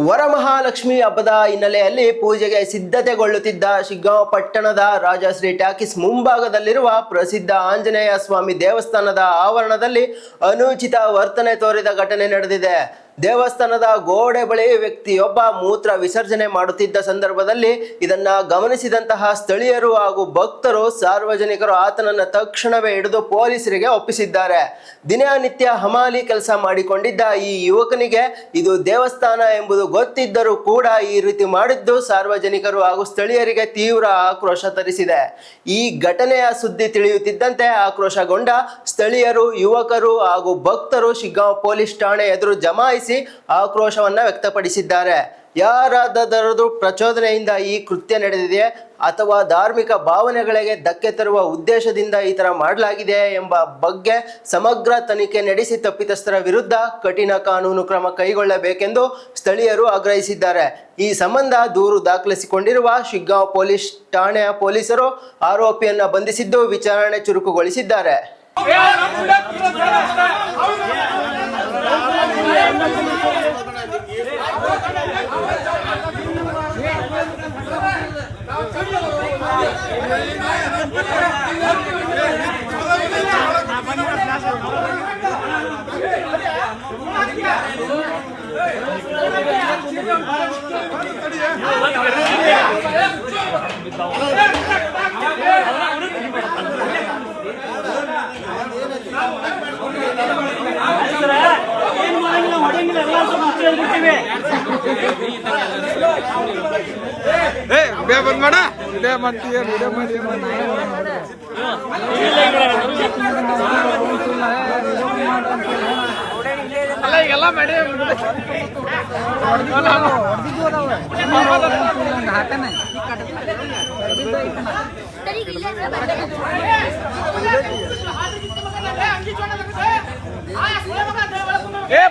ವರಮಹಾಲಕ್ಷ್ಮಿ ಹಬ್ಬದ ಹಿನ್ನೆಲೆಯಲ್ಲಿ ಪೂಜೆಗೆ ಸಿದ್ಧತೆಗೊಳ್ಳುತ್ತಿದ್ದ ಶಿಗ್ಗಾಂವ ಪಟ್ಟಣದ ರಾಜಶ್ರೀ ಟಾಕೀಸ್ ಮುಂಭಾಗದಲ್ಲಿರುವ ಪ್ರಸಿದ್ಧ ಆಂಜನೇಯ ಸ್ವಾಮಿ ದೇವಸ್ಥಾನದ ಆವರಣದಲ್ಲಿ ಅನುಚಿತ ವರ್ತನೆ ತೋರಿದ ಘಟನೆ ನಡೆದಿದೆ. ದೇವಸ್ಥಾನದ ಗೋಡೆ ಬಳಿ ವ್ಯಕ್ತಿಯೊಬ್ಬ ಮೂತ್ರ ವಿಸರ್ಜನೆ ಮಾಡುತ್ತಿದ್ದ ಸಂದರ್ಭದಲ್ಲಿ ಇದನ್ನ ಗಮನಿಸಿದಂತಹ ಸ್ಥಳೀಯರು ಹಾಗೂ ಭಕ್ತರು ಸಾರ್ವಜನಿಕರು ಆತನನ್ನು ತಕ್ಷಣವೇ ಹಿಡಿದು ಪೊಲೀಸರಿಗೆ ಒಪ್ಪಿಸಿದ್ದಾರೆ. ದಿನನಿತ್ಯ ಹಮಾಲಿ ಕೆಲಸ ಮಾಡಿಕೊಂಡಿದ್ದ ಈ ಯುವಕನಿಗೆ ಇದು ದೇವಸ್ಥಾನ ಎಂಬುದು ಗೊತ್ತಿದ್ದರೂ ಕೂಡ ಈ ರೀತಿ ಮಾಡಿದ್ದು ಸಾರ್ವಜನಿಕರು ಹಾಗೂ ಸ್ಥಳೀಯರಿಗೆ ತೀವ್ರ ಆಕ್ರೋಶ ತರಿಸಿದೆ. ಈ ಘಟನೆಯ ಸುದ್ದಿ ತಿಳಿಯುತ್ತಿದ್ದಂತೆ ಆಕ್ರೋಶಗೊಂಡ ಸ್ಥಳೀಯರು, ಯುವಕರು ಹಾಗೂ ಭಕ್ತರು ಶಿಗ್ಗಾಂವ ಪೊಲೀಸ್ ಠಾಣೆ ಎದುರು ಜಮಾಯಿಸಿ ಆಕ್ರೋಶವನ್ನ ವ್ಯಕ್ತಪಡಿಸಿದ್ದಾರೆ. ಯಾರಾದರೂ ಪ್ರಚೋದನೆಯಿಂದ ಈ ಕೃತ್ಯ ನಡೆದಿದೆ ಅಥವಾ ಧಾರ್ಮಿಕ ಭಾವನೆಗಳಿಗೆ ಧಕ್ಕೆ ತರುವ ಉದ್ದೇಶದಿಂದ ಈ ತರ ಮಾಡಲಾಗಿದೆ ಎಂಬ ಬಗ್ಗೆ ಸಮಗ್ರ ತನಿಖೆ ನಡೆಸಿ ತಪ್ಪಿತಸ್ಥರ ವಿರುದ್ಧ ಕಠಿಣ ಕಾನೂನು ಕ್ರಮ ಕೈಗೊಳ್ಳಬೇಕೆಂದು ಸ್ಥಳೀಯರು ಆಗ್ರಹಿಸಿದ್ದಾರೆ. ಈ ಸಂಬಂಧ ದೂರು ದಾಖಲಿಸಿಕೊಂಡಿರುವ ಶಿಗ್ಗಾಂವ ಪೊಲೀಸ್ ಠಾಣೆಯ ಪೊಲೀಸರು ಆರೋಪಿಯನ್ನ ಬಂಧಿಸಿದ್ದು ವಿಚಾರಣೆ ಚುರುಕುಗೊಳಿಸಿದ್ದಾರೆ.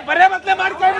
ಬರೇ ಬದಲೆ ಮಾಡ್ಕೊಂಡು